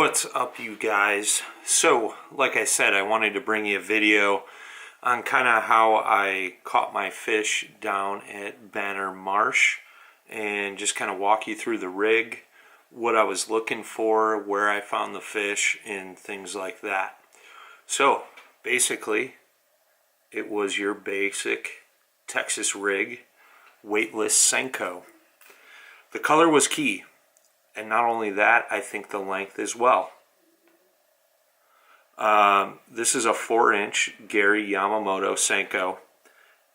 What's up, you guys? So, like I said, I wanted to bring you a video on kind of how I caught my fish down at Banner Marsh and just kind of walk you through the rig, what I was looking for, where I found the fish, and things like that. So, basically, it was your basic Texas rig, weightless Senko. The color was key. And not only that, I think the length as well. This is a 4-inch Gary Yamamoto Senko.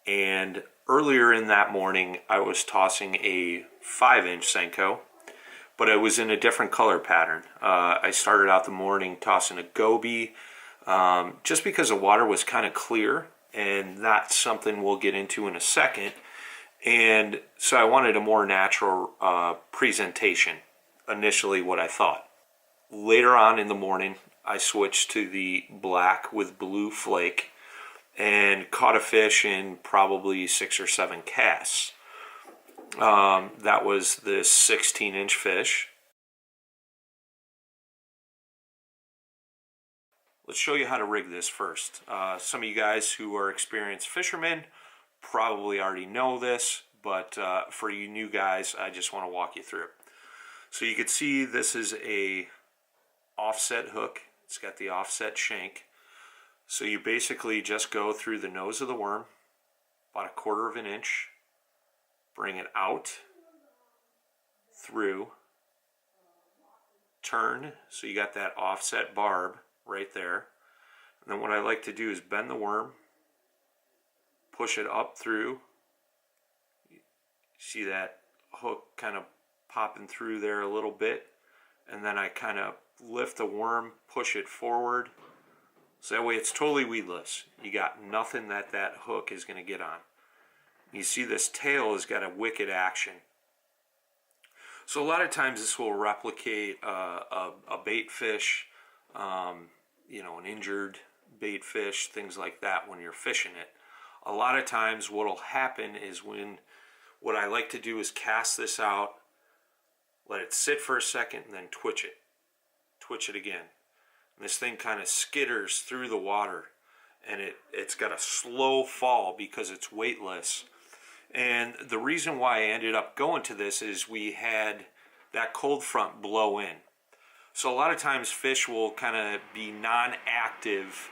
And earlier in that morning, I was tossing a 5-inch Senko. But it was in a different color pattern. I started out the morning tossing a goby. Just because the water was kind of clear. And that's something we'll get into in a second. And so I wanted a more natural presentation. Initially what I thought. Later on in the morning, I switched to the black with blue flake and caught a fish in probably 6 or 7 casts. That was this 16-inch fish. Let's show you how to rig this first. Some of you guys who are experienced fishermen probably already know this, but for you new guys, I just want to walk you through it. So you can see this is a offset hook. It's got the offset shank. So you basically just go through the nose of the worm, about 1/4 of an inch, bring it out, through, turn, so you got that offset barb right there. And then what I like to do is bend the worm, push it up through. You see that hook kind of popping through there a little bit, and then I kind of lift the worm, push it forward, so that way it's totally weedless. You got nothing that hook is going to get on. You see this tail has got a wicked action. So a lot of times this will replicate a bait fish, an injured bait fish, things like that when you're fishing it. A lot of times what will happen is what I like to do is cast this out, let it sit for a second, and then twitch it. Twitch it again. And this thing kind of skitters through the water, and it's got a slow fall because it's weightless. And the reason why I ended up going to this is we had that cold front blow in. So a lot of times fish will kind of be non-active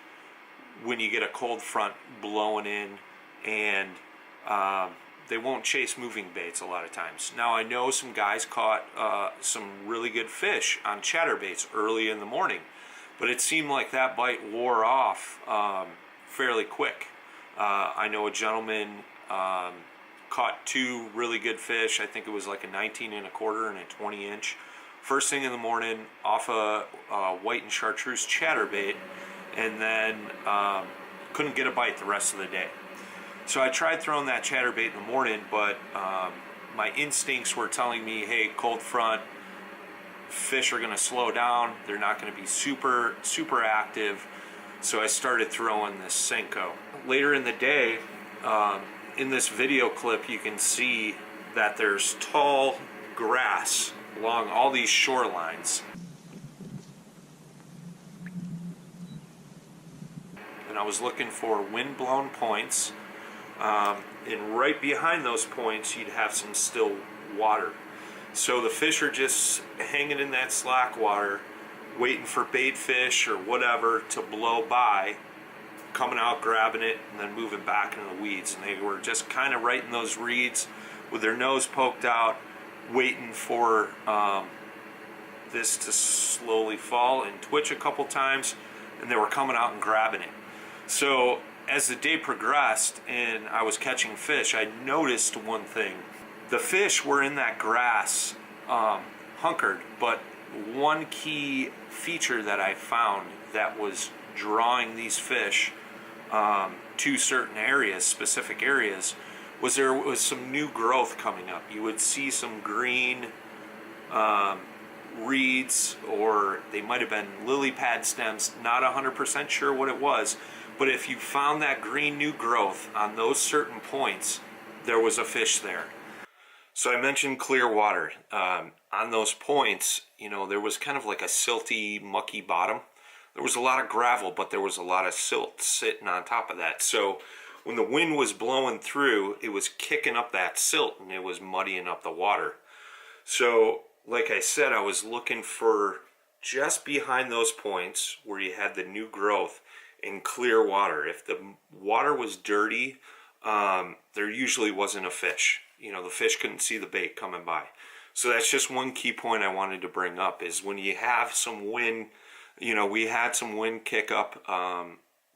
when you get a cold front blowing in, and they won't chase moving baits a lot of times. Now I know some guys caught some really good fish on chatterbaits early in the morning, but it seemed like that bite wore off fairly quick. I know a gentleman caught 2 really good fish. I think it was like a 19 1/4 and a 20-inch. First thing in the morning off a white and chartreuse chatterbait, and then couldn't get a bite the rest of the day. So I tried throwing that chatterbait in the morning, but my instincts were telling me, hey, cold front, fish are going to slow down. They're not going to be super active. So I started throwing this Senko. Later in the day, in this video clip, you can see that there's tall grass along all these shorelines. And I was looking for wind-blown points. And right behind those points you'd have some still water. So the fish are just hanging in that slack water, waiting for bait fish or whatever to blow by, coming out, grabbing it, and then moving back into the weeds. And they were just kind of right in those reeds with their nose poked out, waiting for this to slowly fall and twitch a couple times, and they were coming out and grabbing it. So as the day progressed and I was catching fish, I noticed one thing. The fish were in that grass hunkered, but one key feature that I found that was drawing these fish to certain areas, specific areas, was there was some new growth coming up. You would see some green reeds, or they might have been lily pad stems, not 100% sure what it was. But if you found that green new growth on those certain points, there was a fish there. So I mentioned clear water. On those points, you know, there was kind of like a silty, mucky bottom. There was a lot of gravel, but there was a lot of silt sitting on top of that. So when the wind was blowing through, it was kicking up that silt and it was muddying up the water. So, like I said, I was looking for just behind those points where you had the new growth in clear water. If the water was dirty, there usually wasn't a fish. You know, the fish couldn't see the bait coming by. So that's just one key point I wanted to bring up, is when you have some wind. You know, we had some wind kick up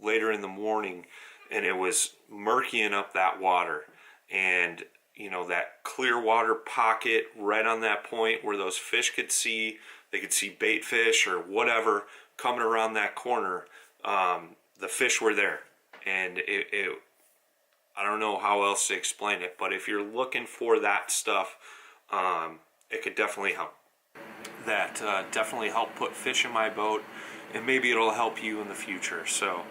later in the morning, and it was murkying up that water. And, you know, that clear water pocket right on that point where those fish could see, they could see bait fish or whatever coming around that corner. The fish were there. And I don't know how else to explain it, but if you're looking for that stuff, it could definitely help. That definitely helped put fish in my boat, and maybe it'll help you in the future. So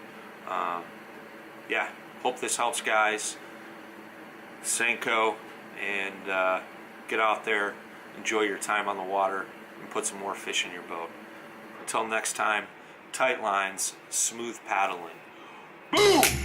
yeah, hope this helps, guys. Senko, and get out there, enjoy your time on the water, and put some more fish in your boat. Until next time, tight lines, smooth paddling. Boom!